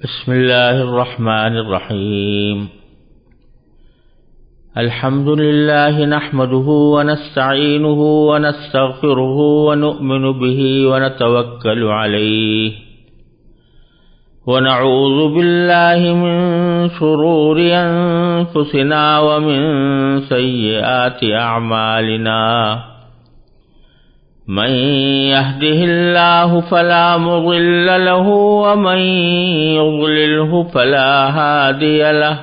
بسم الله الرحمن الرحيم. الحمد لله نحمده ونستعينه ونستغفره ونؤمن به ونتوكل عليه ونعوذ بالله من شرور أنفسنا ومن سيئات أعمالنا. من يهده الله فلا مضل له ومن يضلله فلا هادي له.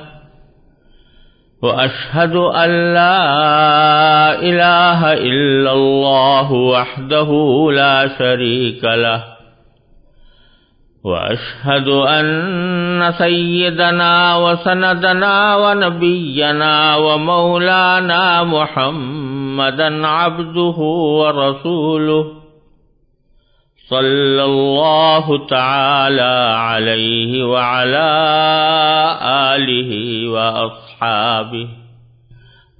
وأشهد أن لا إله إلا الله وحده لا شريك له. وأشهد أن سيدنا وسندنا ونبينا ومولانا محمدا عبده ورسوله صلى الله تعالى عليه وعلى آله وأصحابه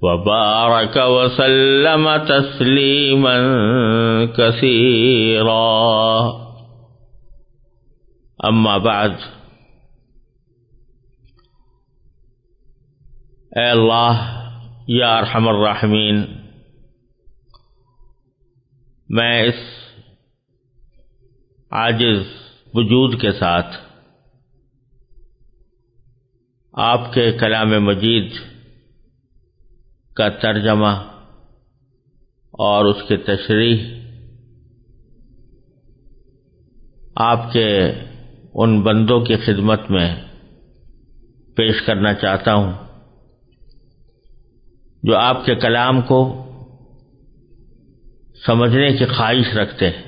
وبارك وسلم تسليما كثيرا. اما بعد، اے اللہ یا ارحم الراحمین، میں اس عاجز وجود کے ساتھ آپ کے کلام مجید کا ترجمہ اور اس کی تشریح آپ کے ان بندوں کی خدمت میں پیش کرنا چاہتا ہوں جو آپ کے کلام کو سمجھنے کی خواہش رکھتے ہیں.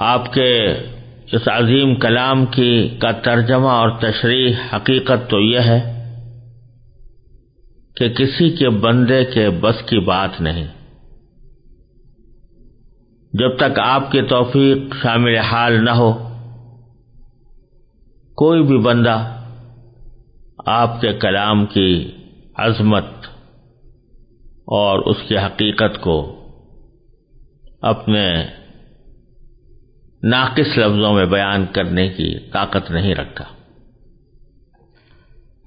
آپ کے اس عظیم کلام کا ترجمہ اور تشریح حقیقت تو یہ ہے کہ کسی کے بندے کے بس کی بات نہیں. جب تک آپ کی توفیق شامل حال نہ ہو، کوئی بھی بندہ آپ کے کلام کی عظمت اور اس کی حقیقت کو اپنے ناقص لفظوں میں بیان کرنے کی طاقت نہیں رکھتا.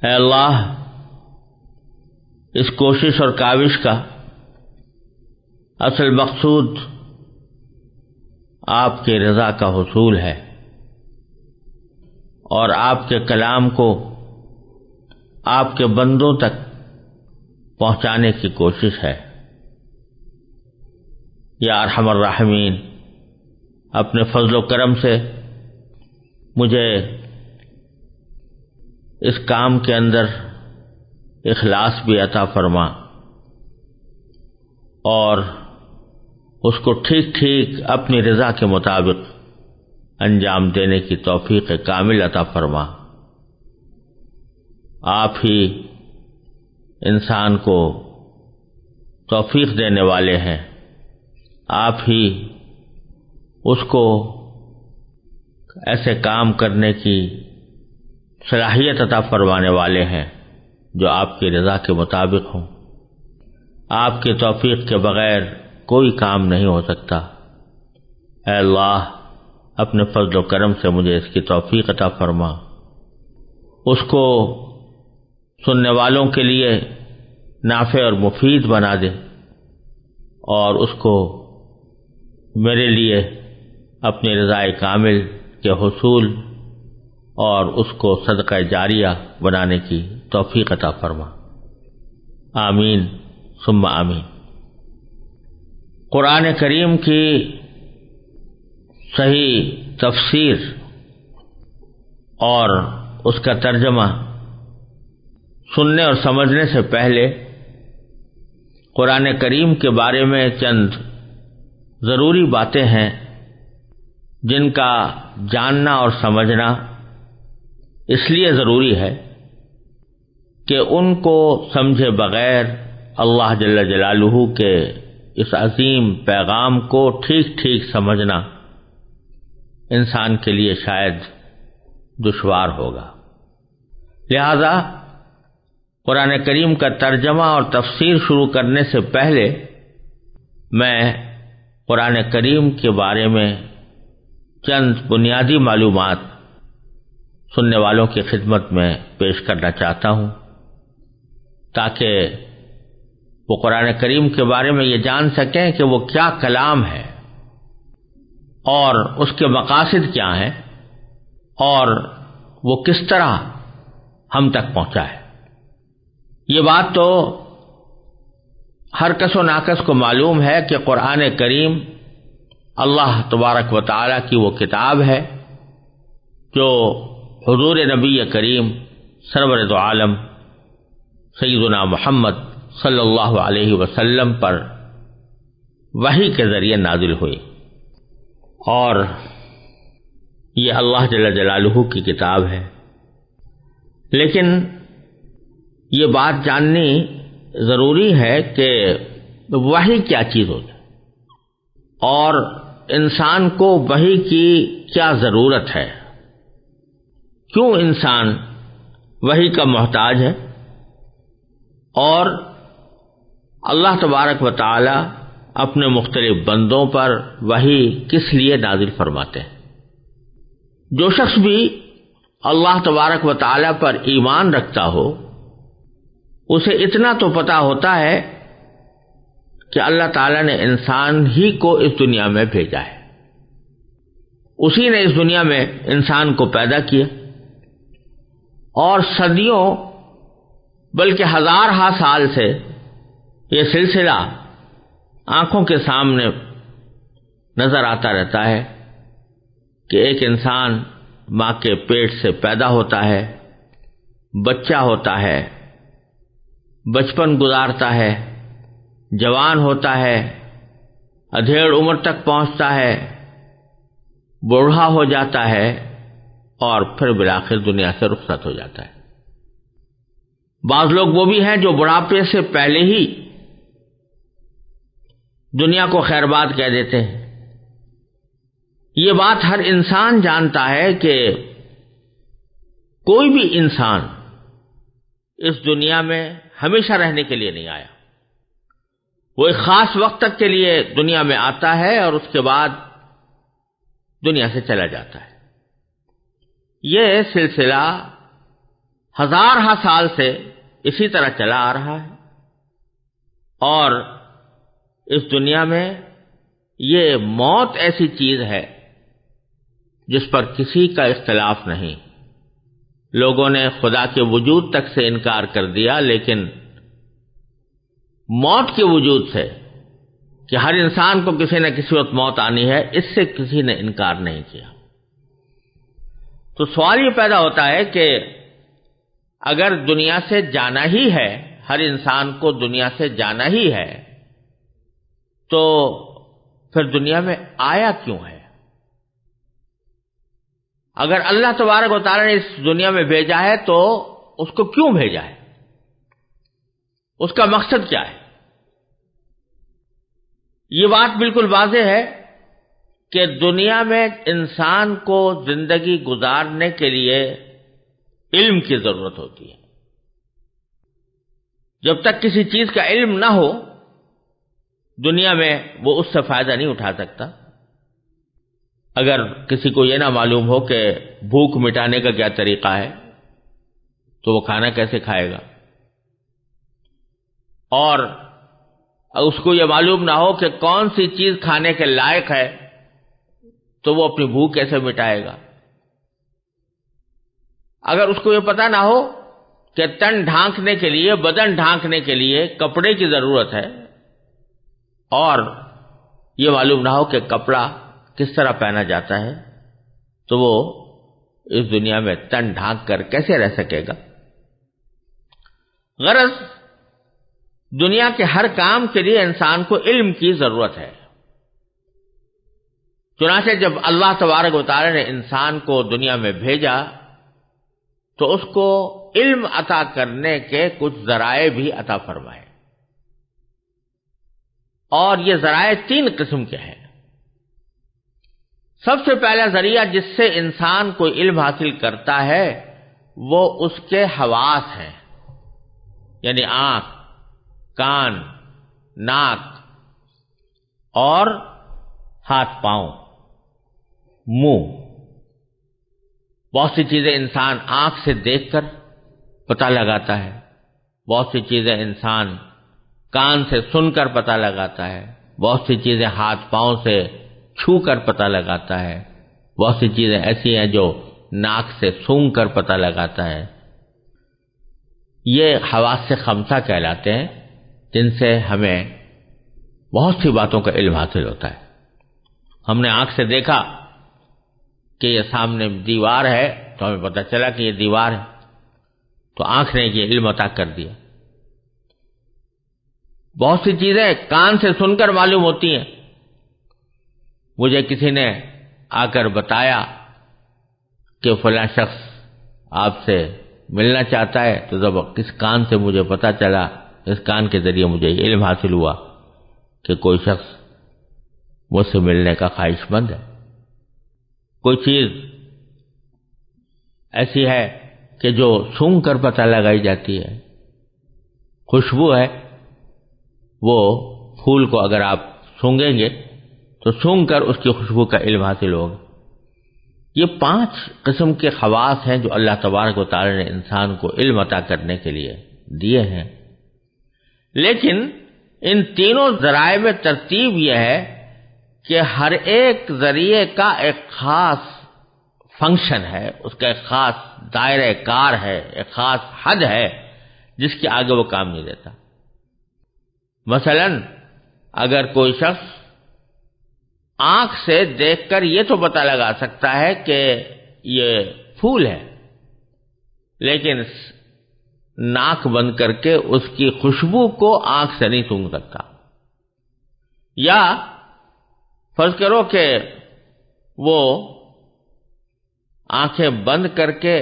اے اللہ، اس کوشش اور کاوش کا اصل مقصود آپ کی رضا کا حصول ہے اور آپ کے کلام کو آپ کے بندوں تک پہنچانے کی کوشش ہے. یا ارحم الراحمین، اپنے فضل و کرم سے مجھے اس کام کے اندر اخلاص بھی عطا فرما اور اس کو ٹھیک ٹھیک اپنی رضا کے مطابق انجام دینے کی توفیق کامل عطا فرما. آپ ہی انسان کو توفیق دینے والے ہیں، آپ ہی اس کو ایسے کام کرنے کی صلاحیت عطا فرمانے والے ہیں جو آپ کی رضا کے مطابق ہوں. آپ کی توفیق کے بغیر کوئی کام نہیں ہو سکتا. اے اللہ، اپنے فضل و کرم سے مجھے اس کی توفیق عطا فرما، اس کو سننے والوں کے لیے نافع اور مفید بنا دے اور اس کو میرے لیے اپنی رضا کامل کے حصول اور اس کو صدقہ جاریہ بنانے کی توفیق عطا فرما. آمین ثم آمین. قرآن کریم کی صحیح تفسیر اور اس کا ترجمہ سننے اور سمجھنے سے پہلے قرآن کریم کے بارے میں چند ضروری باتیں ہیں جن کا جاننا اور سمجھنا اس لیے ضروری ہے کہ ان کو سمجھے بغیر اللہ جل جلالہ کے اس عظیم پیغام کو ٹھیک ٹھیک سمجھنا انسان کے لیے شاید دشوار ہوگا. لہذا قرآن کریم کا ترجمہ اور تفسیر شروع کرنے سے پہلے میں قرآن کریم کے بارے میں چند بنیادی معلومات سننے والوں کی خدمت میں پیش کرنا چاہتا ہوں، تاکہ وہ قرآن کریم کے بارے میں یہ جان سکیں کہ وہ کیا کلام ہے اور اس کے مقاصد کیا ہیں اور وہ کس طرح ہم تک پہنچا ہے۔ یہ بات تو ہر کس و ناکس کو معلوم ہے کہ قرآن کریم اللہ تبارک و تعالی کی وہ کتاب ہے جو حضور نبی کریم سرور دو عالم سیدنا محمد صلی اللہ علیہ وسلم پر وحی کے ذریعے نازل ہوئی، اور یہ اللہ جل جلالہ کی کتاب ہے۔ لیکن یہ بات جاننی ضروری ہے کہ وحی کیا چیز ہوتی ہے اور انسان کو وحی کی کیا ضرورت ہے، کیوں انسان وحی کا محتاج ہے، اور اللہ تبارک و تعالی اپنے مختلف بندوں پر وحی کس لیے نازل فرماتے ہیں۔ جو شخص بھی اللہ تبارک و تعالی پر ایمان رکھتا ہو اسے اتنا تو پتہ ہوتا ہے کہ اللہ تعالی نے انسان ہی کو اس دنیا میں بھیجا ہے، اسی نے اس دنیا میں انسان کو پیدا کیا، اور صدیوں بلکہ ہزارہا سال سے یہ سلسلہ آنکھوں کے سامنے نظر آتا رہتا ہے کہ ایک انسان ماں کے پیٹ سے پیدا ہوتا ہے، بچہ ہوتا ہے، بچپن گزارتا ہے، جوان ہوتا ہے، ادھیڑ عمر تک پہنچتا ہے، بوڑھا ہو جاتا ہے، اور پھر بالآخر دنیا سے رخصت ہو جاتا ہے۔ بعض لوگ وہ بھی ہیں جو بڑھاپے سے پہلے ہی دنیا کو خیر باد کہہ دیتے ہیں۔ یہ بات ہر انسان جانتا ہے کہ کوئی بھی انسان اس دنیا میں ہمیشہ رہنے کے لیے نہیں آیا، وہ ایک خاص وقت تک کے لیے دنیا میں آتا ہے اور اس کے بعد دنیا سے چلا جاتا ہے۔ یہ سلسلہ ہزارہا سال سے اسی طرح چلا آ رہا ہے، اور اس دنیا میں یہ موت ایسی چیز ہے جس پر کسی کا اختلاف نہیں۔ لوگوں نے خدا کے وجود تک سے انکار کر دیا، لیکن موت کے وجود سے کہ ہر انسان کو کسی نہ کسی وقت موت آنی ہے، اس سے کسی نے انکار نہیں کیا۔ تو سوال یہ پیدا ہوتا ہے کہ اگر دنیا سے جانا ہی ہے، ہر انسان کو دنیا سے جانا ہی ہے، تو پھر دنیا میں آیا کیوں ہے؟ اگر اللہ تبارک و تعالی نے اس دنیا میں بھیجا ہے تو اس کو کیوں بھیجا ہے؟ اس کا مقصد کیا ہے؟ یہ بات بالکل واضح ہے کہ دنیا میں انسان کو زندگی گزارنے کے لیے علم کی ضرورت ہوتی ہے۔ جب تک کسی چیز کا علم نہ ہو دنیا میں وہ اس سے فائدہ نہیں اٹھا سکتا۔ اگر کسی کو یہ نہ معلوم ہو کہ بھوک مٹانے کا کیا طریقہ ہے تو وہ کھانا کیسے کھائے گا، اور اس کو یہ معلوم نہ ہو کہ کون سی چیز کھانے کے لائق ہے تو وہ اپنی بھوک کیسے مٹائے گا۔ اگر اس کو یہ پتہ نہ ہو کہ تن ڈھانکنے کے لیے، بدن ڈھانکنے کے لیے کپڑے کی ضرورت ہے، اور یہ معلوم نہ ہو کہ کپڑا کس طرح پہنا جاتا ہے، تو وہ اس دنیا میں تن ڈھانک کر کیسے رہ سکے گا۔ غرض دنیا کے ہر کام کے لیے انسان کو علم کی ضرورت ہے۔ چنانچہ جب اللہ تبارک و تعالی نے انسان کو دنیا میں بھیجا تو اس کو علم عطا کرنے کے کچھ ذرائع بھی عطا فرمائے، اور یہ ذرائع 3 قسم کے ہیں۔ سب سے پہلا ذریعہ جس سے انسان کو علم حاصل کرتا ہے وہ اس کے حواس ہیں، یعنی آنکھ، کان، ناک اور ہاتھ پاؤں، منہ، بہت سی چیزیں انسان آنکھ سے دیکھ کر پتہ لگاتا ہے، بہت سی چیزیں انسان کان سے سن کر پتہ لگاتا ہے، بہت سی چیزیں ہاتھ پاؤں سے چھو کر پتہ لگاتا ہے، بہت سی چیزیں ایسی ہیں جو ناک سے سونگھ کر پتہ لگاتا ہے۔ یہ حواس خمسہ کہلاتے ہیں، جن سے ہمیں بہت سی باتوں کا علم حاصل ہوتا ہے۔ ہم نے آنکھ سے دیکھا کہ یہ سامنے دیوار ہے تو ہمیں پتہ چلا کہ یہ دیوار ہے، تو آنکھ نے یہ علم عطا کر دیا۔ بہت سی چیزیں کان سے سن کر معلوم ہوتی ہیں۔ مجھے کسی نے آ کر بتایا کہ فلاں شخص آپ سے ملنا چاہتا ہے، تو جب کس کان سے مجھے پتا چلا، اس کان کے ذریعے مجھے علم حاصل ہوا کہ کوئی شخص مجھ سے ملنے کا خواہش مند ہے۔ کوئی چیز ایسی ہے کہ جو سونگھ کر پتہ لگائی جاتی ہے، خوشبو ہے، وہ پھول کو اگر آپ سونگیں گے تو سونگھ کر اس کی خوشبو کا علم حاصل ہوگا۔ یہ 5 قسم کے خواص ہیں جو اللہ تبارک و تعالی نے انسان کو علم عطا کرنے کے لیے دیے ہیں، لیکن ان تینوں ذرائع میں ترتیب یہ ہے کہ ہر ایک ذریعے کا ایک خاص فنکشن ہے، اس کا ایک خاص دائرہ کار ہے، ایک خاص حد ہے جس کے آگے وہ کام نہیں دیتا۔ مثلا اگر کوئی شخص آنکھ سے دیکھ کر یہ تو پتہ لگا سکتا ہے کہ یہ پھول ہے، لیکن ناک بند کر کے اس کی خوشبو کو آنکھ سے نہیں سونگھ سکتا، یا فرض کرو کہ وہ آنکھیں بند کر کے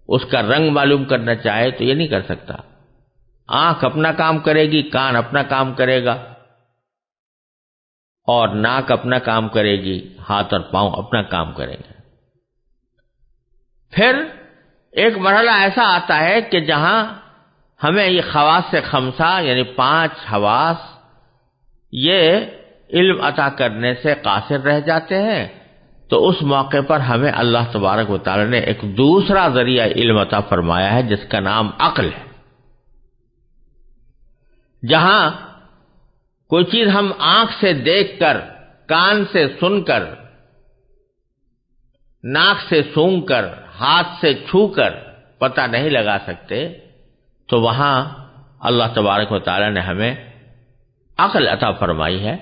اس کا رنگ معلوم کرنا چاہے تو یہ نہیں کر سکتا۔ آنکھ اپنا کام کرے گی، کان اپنا کام کرے گا، اور ناک اپنا کام کرے گی، ہاتھ اور پاؤں اپنا کام کریں گے۔ پھر ایک مرحلہ ایسا آتا ہے کہ جہاں ہمیں یہ خواص خمسہ یعنی 5 حواس یہ علم عطا کرنے سے قاصر رہ جاتے ہیں، تو اس موقع پر ہمیں اللہ تبارک و تعالی نے ایک دوسرا ذریعہ علم عطا فرمایا ہے جس کا نام عقل ہے۔ جہاں کوئی چیز ہم آنکھ سے دیکھ کر، کان سے سن کر، ناک سے سونگھ کر، ہاتھ سے چھو کر پتہ نہیں لگا سکتے، تو وہاں اللہ تبارک و تعالی نے ہمیں عقل عطا فرمائی ہے۔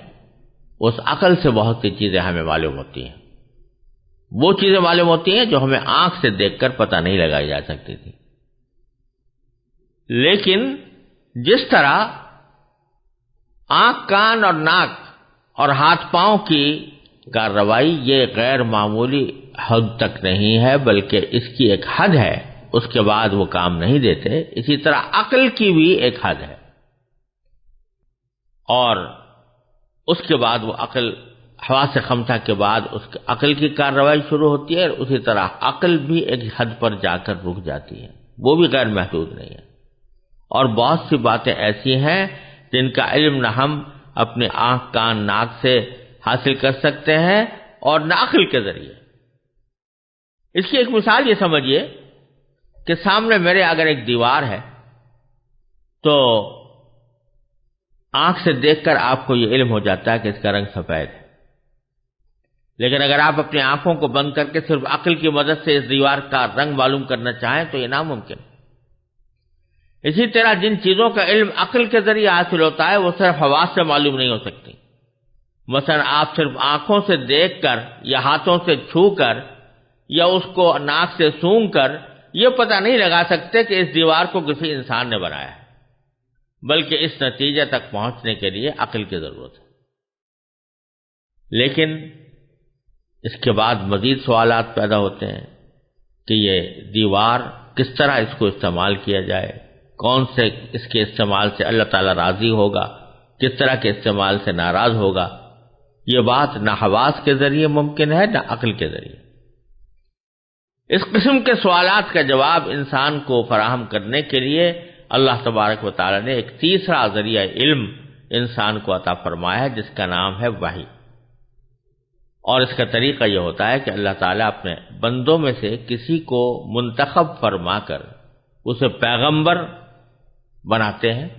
اس عقل سے بہت سی چیزیں ہمیں معلوم ہوتی ہیں، وہ چیزیں معلوم ہوتی ہیں جو ہمیں آنکھ سے دیکھ کر پتہ نہیں لگائی جا سکتی تھی۔ لیکن جس طرح آنکھ، کان اور ناک اور ہاتھ پاؤں کی کارروائی یہ غیر معمولی حد تک نہیں ہے، بلکہ اس کی ایک حد ہے، اس کے بعد وہ کام نہیں دیتے، اسی طرح عقل کی بھی ایک حد ہے، اور اس کے بعد وہ عقل حواس خمسہ کے بعد اس عقل کی کارروائی شروع ہوتی ہے، اور اسی طرح عقل بھی ایک حد پر جا کر رک جاتی ہے، وہ بھی غیر محدود نہیں ہے۔ اور بہت سی باتیں ایسی ہیں جن کا علم نہ ہم اپنے آنکھ، کان، ناک سے حاصل کر سکتے ہیں اور نہ عقل کے ذریعے۔ اس کی ایک مثال یہ سمجھیے کہ سامنے میرے اگر ایک دیوار ہے تو آنکھ سے دیکھ کر آپ کو یہ علم ہو جاتا ہے کہ اس کا رنگ سفید ہے، لیکن اگر آپ اپنی آنکھوں کو بند کر کے صرف عقل کی مدد سے اس دیوار کا رنگ معلوم کرنا چاہیں تو یہ ناممکن ہے۔ اسی طرح جن چیزوں کا علم عقل کے ذریعے حاصل ہوتا ہے وہ صرف حواس سے معلوم نہیں ہو سکتی۔ مثلا آپ صرف آنکھوں سے دیکھ کر یا ہاتھوں سے چھو کر یا اس کو ناک سے سونگھ کر یہ پتہ نہیں لگا سکتے کہ اس دیوار کو کسی انسان نے بنایا ہے، بلکہ اس نتیجے تک پہنچنے کے لیے عقل کی ضرورت ہے۔ لیکن اس کے بعد مزید سوالات پیدا ہوتے ہیں کہ یہ دیوار کس طرح اس کو استعمال کیا جائے، کون سے اس کے استعمال سے اللہ تعالیٰ راضی ہوگا، کس طرح کے استعمال سے ناراض ہوگا۔ یہ بات نہ حواس کے ذریعے ممکن ہے نہ عقل کے ذریعے۔ اس قسم کے سوالات کا جواب انسان کو فراہم کرنے کے لیے اللہ تبارک و تعالیٰ نے ایک تیسرا ذریعہ علم انسان کو عطا فرمایا ہے جس کا نام ہے وحی۔ اور اس کا طریقہ یہ ہوتا ہے کہ اللہ تعالیٰ اپنے بندوں میں سے کسی کو منتخب فرما کر اسے پیغمبر بناتے ہیں،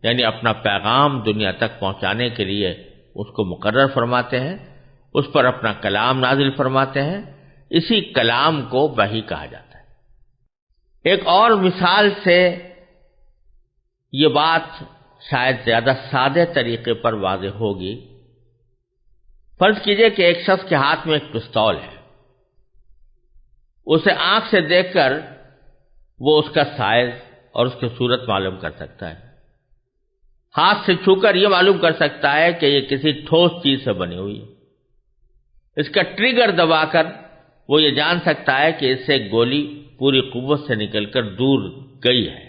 یعنی اپنا پیغام دنیا تک پہنچانے کے لیے اس کو مقرر فرماتے ہیں، اس پر اپنا کلام نازل فرماتے ہیں۔ اسی کلام کو وحی کہا جاتا ہے۔ ایک اور مثال سے یہ بات شاید زیادہ سادے طریقے پر واضح ہوگی۔ فرض کیجئے کہ ایک شخص کے ہاتھ میں ایک پستول ہے، اسے آنکھ سے دیکھ کر وہ اس کا سائز اور اس کی صورت معلوم کر سکتا ہے، ہاتھ سے چھو کر یہ معلوم کر سکتا ہے کہ یہ کسی ٹھوس چیز سے بنی ہوئی ہے، اس کا ٹریگر دبا کر وہ یہ جان سکتا ہے کہ اس سے گولی پوری قوت سے نکل کر دور گئی ہے،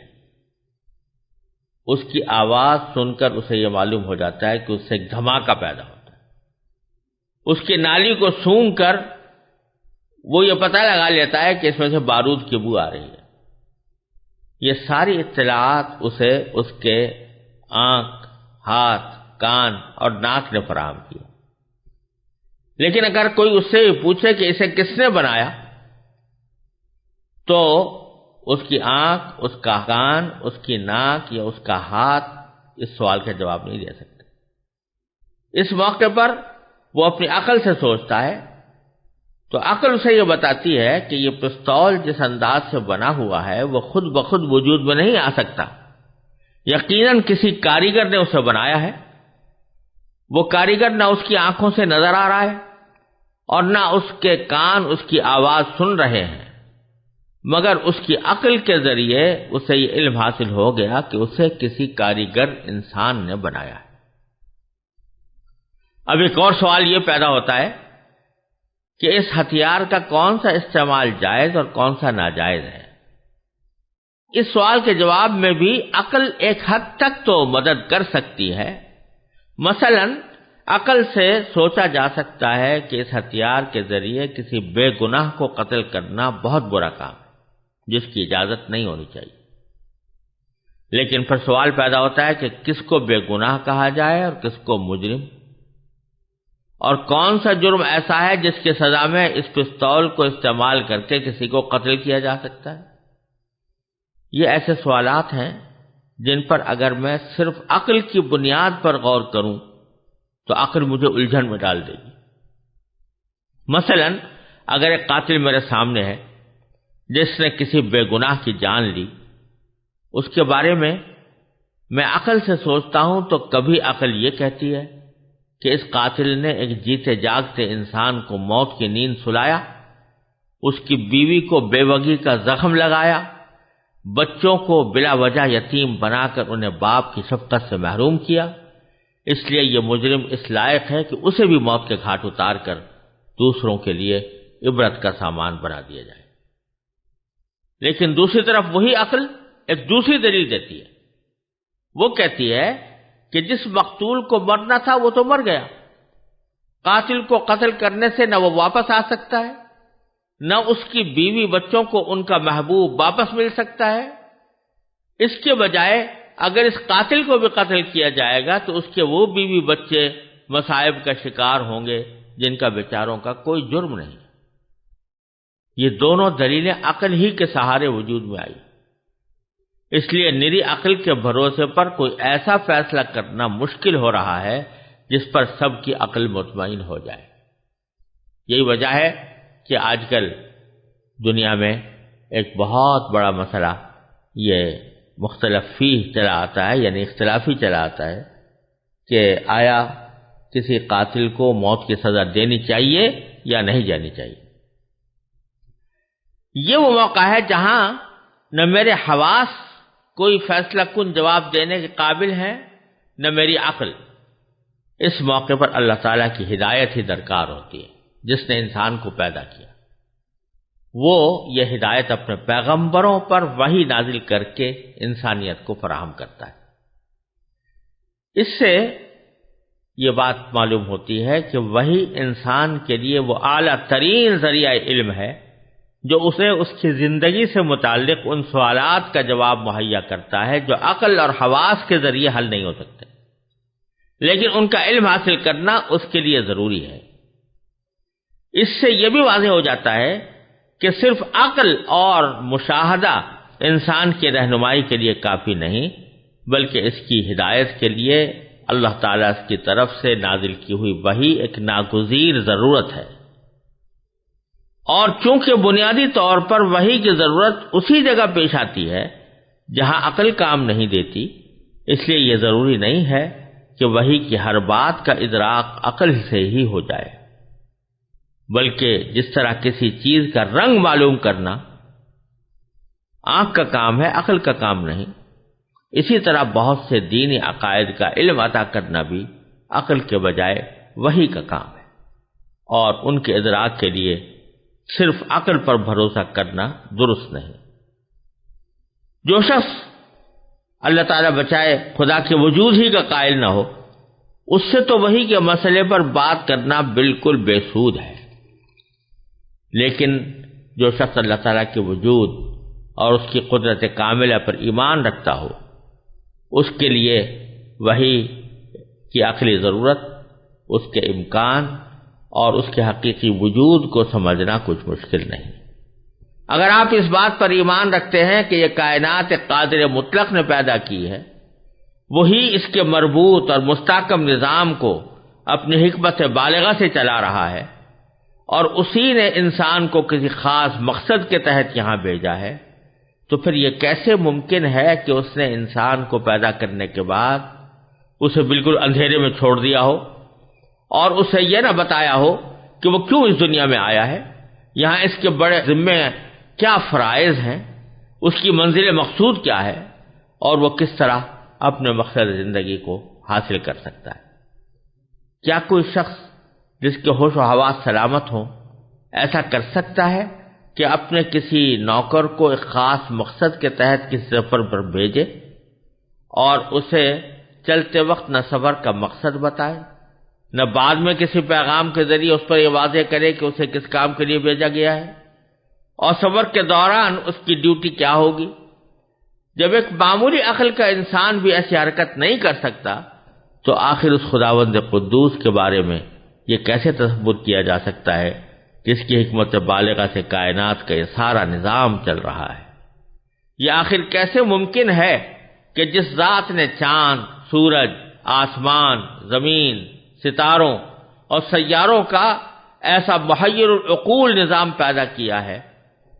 اس کی آواز سن کر اسے یہ معلوم ہو جاتا ہے کہ اس سے ایک دھماکہ پیدا ہوتا ہے، اس کی نالی کو سونگھ کر وہ یہ پتہ لگا لیتا ہے کہ اس میں سے بارود کی بو آ رہی ہے۔ یہ ساری اطلاعات اسے اس کے آنکھ، ہاتھ، کان اور ناک نے فراہم کیا۔ لیکن اگر کوئی اس سے پوچھے کہ اسے کس نے بنایا، تو اس کی آنکھ، اس کا کان، اس کی ناک یا اس کا ہاتھ اس سوال کا جواب نہیں دے سکتے۔ اس موقع پر وہ اپنی عقل سے سوچتا ہے تو عقل اسے یہ بتاتی ہے کہ یہ پستول جس انداز سے بنا ہوا ہے وہ خود بخود وجود میں نہیں آ سکتا، یقیناً کسی کاریگر نے اسے بنایا ہے۔ وہ کاریگر نہ اس کی آنکھوں سے نظر آ رہا ہے اور نہ اس کے کان اس کی آواز سن رہے ہیں، مگر اس کی عقل کے ذریعے اسے یہ علم حاصل ہو گیا کہ اسے کسی کاریگر انسان نے بنایا ہے۔ اب ایک اور سوال یہ پیدا ہوتا ہے کہ اس ہتھیار کا کون سا استعمال جائز اور کون سا ناجائز ہے۔ اس سوال کے جواب میں بھی عقل ایک حد تک تو مدد کر سکتی ہے۔ مثلا عقل سے سوچا جا سکتا ہے کہ اس ہتھیار کے ذریعے کسی بے گناہ کو قتل کرنا بہت برا کام ہے جس کی اجازت نہیں ہونی چاہیے، لیکن پھر سوال پیدا ہوتا ہے کہ کس کو بے گناہ کہا جائے اور کس کو مجرم، اور کون سا جرم ایسا ہے جس کی سزا میں اس پستول کو استعمال کر کے کسی کو قتل کیا جا سکتا ہے۔ یہ ایسے سوالات ہیں جن پر اگر میں صرف عقل کی بنیاد پر غور کروں تو عقل مجھے الجھن میں ڈال دے گی۔ مثلا اگر ایک قاتل میرے سامنے ہے جس نے کسی بے گناہ کی جان لی، اس کے بارے میں عقل سے سوچتا ہوں تو کبھی عقل یہ کہتی ہے کہ اس قاتل نے ایک جیتے جاگتے انسان کو موت کی نیند سلایا، اس کی بیوی کو بے وگی کا زخم لگایا، بچوں کو بلا وجہ یتیم بنا کر انہیں باپ کی شفقت سے محروم کیا، اس لیے یہ مجرم اس لائق ہے کہ اسے بھی موت کے گھاٹ اتار کر دوسروں کے لیے عبرت کا سامان بنا دیا جائے۔ لیکن دوسری طرف وہی عقل ایک دوسری دلیل دیتی ہے، وہ کہتی ہے کہ جس مقتول کو مرنا تھا وہ تو مر گیا، قاتل کو قتل کرنے سے نہ وہ واپس آ سکتا ہے، نہ اس کی بیوی بچوں کو ان کا محبوب واپس مل سکتا ہے۔ اس کے بجائے اگر اس قاتل کو بھی قتل کیا جائے گا تو اس کے وہ بیوی بچے مصائب کا شکار ہوں گے جن کا بیچاروں کا کوئی جرم نہیں۔ یہ دونوں دلیلیں عقل ہی کے سہارے وجود میں آئی، اس لیے نری عقل کے بھروسے پر کوئی ایسا فیصلہ کرنا مشکل ہو رہا ہے جس پر سب کی عقل مطمئن ہو جائے۔ یہی وجہ ہے کہ آج کل دنیا میں ایک بہت بڑا مسئلہ یہ مختلف فیہ چلا آتا ہے، یعنی اختلافی چلا آتا ہے کہ آیا کسی قاتل کو موت کی سزا دینی چاہیے یا نہیں دینی چاہیے۔ یہ وہ موقع ہے جہاں نہ میرے حواس کوئی فیصلہ کن جواب دینے کے قابل ہیں نہ میری عقل۔ اس موقع پر اللہ تعالیٰ کی ہدایت ہی درکار ہوتی ہے، جس نے انسان کو پیدا کیا۔ وہ یہ ہدایت اپنے پیغمبروں پر وحی نازل کر کے انسانیت کو فراہم کرتا ہے۔ اس سے یہ بات معلوم ہوتی ہے کہ وحی انسان کے لیے وہ اعلیٰ ترین ذریعہ علم ہے جو اسے اس کی زندگی سے متعلق ان سوالات کا جواب مہیا کرتا ہے جو عقل اور حواس کے ذریعے حل نہیں ہو سکتے، لیکن ان کا علم حاصل کرنا اس کے لیے ضروری ہے۔ اس سے یہ بھی واضح ہو جاتا ہے کہ صرف عقل اور مشاہدہ انسان کی رہنمائی کے لیے کافی نہیں، بلکہ اس کی ہدایت کے لیے اللہ تعالیٰ کی طرف سے نازل کی ہوئی وحی ایک ناگزیر ضرورت ہے۔ اور چونکہ بنیادی طور پر وحی کی ضرورت اسی جگہ پیش آتی ہے جہاں عقل کام نہیں دیتی، اس لیے یہ ضروری نہیں ہے کہ وحی کی ہر بات کا ادراک عقل سے ہی ہو جائے، بلکہ جس طرح کسی چیز کا رنگ معلوم کرنا آنکھ کا کام ہے، عقل کا کام نہیں، اسی طرح بہت سے دینی عقائد کا علم عطا کرنا بھی عقل کے بجائے وحی کا کام ہے، اور ان کے ادراک کے لیے صرف عقل پر بھروسہ کرنا درست نہیں۔ جو شخص اللہ تعالیٰ بچائے خدا کے وجود ہی کا قائل نہ ہو، اس سے تو وحی کے مسئلے پر بات کرنا بالکل بے سود ہے، لیکن جو شخص اللہ تعالیٰ کے وجود اور اس کی قدرت کاملہ پر ایمان رکھتا ہو، اس کے لیے وحی کی عقلی ضرورت، اس کے امکان اور اس کے حقیقی وجود کو سمجھنا کچھ مشکل نہیں۔ اگر آپ اس بات پر ایمان رکھتے ہیں کہ یہ کائنات ایک قادر مطلق نے پیدا کی ہے، وہی اس کے مربوط اور مستحکم نظام کو اپنی حکمت بالغہ سے چلا رہا ہے، اور اسی نے انسان کو کسی خاص مقصد کے تحت یہاں بھیجا ہے، تو پھر یہ کیسے ممکن ہے کہ اس نے انسان کو پیدا کرنے کے بعد اسے بالکل اندھیرے میں چھوڑ دیا ہو اور اسے یہ نہ بتایا ہو کہ وہ کیوں اس دنیا میں آیا ہے، یہاں اس کے بڑے ذمے کیا فرائض ہیں، اس کی منزل مقصود کیا ہے، اور وہ کس طرح اپنے مقصد زندگی کو حاصل کر سکتا ہے۔ کیا کوئی شخص جس کے ہوش و حواس سلامت ہوں ایسا کر سکتا ہے کہ اپنے کسی نوکر کو ایک خاص مقصد کے تحت کسی سفر پر بھیجے اور اسے چلتے وقت نہ سفر کا مقصد بتائے، نہ بعد میں کسی پیغام کے ذریعے اس پر یہ واضح کرے کہ اسے کس کام کے لیے بھیجا گیا ہے، اور سفر کے دوران اس کی ڈیوٹی کیا ہوگی؟ جب ایک معمولی عقل کا انسان بھی ایسی حرکت نہیں کر سکتا، تو آخر اس خداوند قدوس کے بارے میں یہ کیسے تصور کیا جا سکتا ہے جس کی حکمت بالغہ سے کائنات کا یہ سارا نظام چل رہا ہے؟ یہ آخر کیسے ممکن ہے کہ جس ذات نے چاند، سورج، آسمان، زمین، ستاروں اور سیاروں کا ایسا محیر العقول نظام پیدا کیا ہے،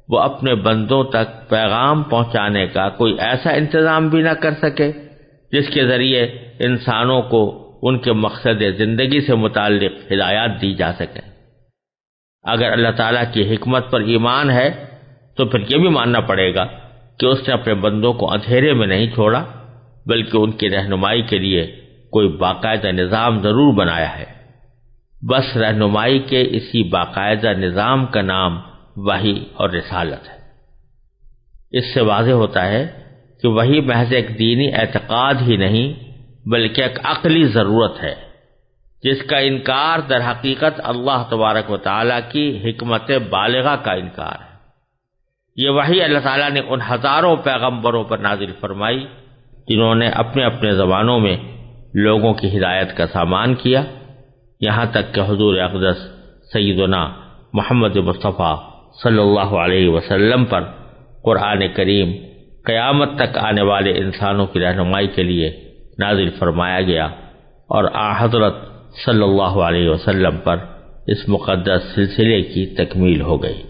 وہ اپنے بندوں تک پیغام پہنچانے کا کوئی ایسا انتظام بھی نہ کر سکے جس کے ذریعے انسانوں کو ان کے مقصد زندگی سے متعلق ہدایات دی جا سکے؟ اگر اللہ تعالیٰ کی حکمت پر ایمان ہے تو پھر یہ بھی ماننا پڑے گا کہ اس نے اپنے بندوں کو اندھیرے میں نہیں چھوڑا، بلکہ ان کی رہنمائی کے لیے کوئی باقاعدہ نظام ضرور بنایا ہے۔ بس رہنمائی کے اسی باقاعدہ نظام کا نام وحی اور رسالت ہے۔ اس سے واضح ہوتا ہے کہ وحی محض ایک دینی اعتقاد ہی نہیں بلکہ ایک عقلی ضرورت ہے، جس کا انکار در حقیقت اللہ تبارک و تعالیٰ کی حکمت بالغہ کا انکار ہے۔ یہ وحی اللہ تعالیٰ نے ان ہزاروں پیغمبروں پر نازل فرمائی جنہوں نے اپنے اپنے زبانوں میں لوگوں کی ہدایت کا سامان کیا، یہاں تک کہ حضور اقدس سیدنا محمد مصطفیٰ صلی اللہ علیہ وسلم پر قرآن کریم قیامت تک آنے والے انسانوں کی رہنمائی کے لیے نازل فرمایا گیا، اور حضرت صلی اللہ علیہ وسلم پر اس مقدس سلسلے کی تکمیل ہو گئی۔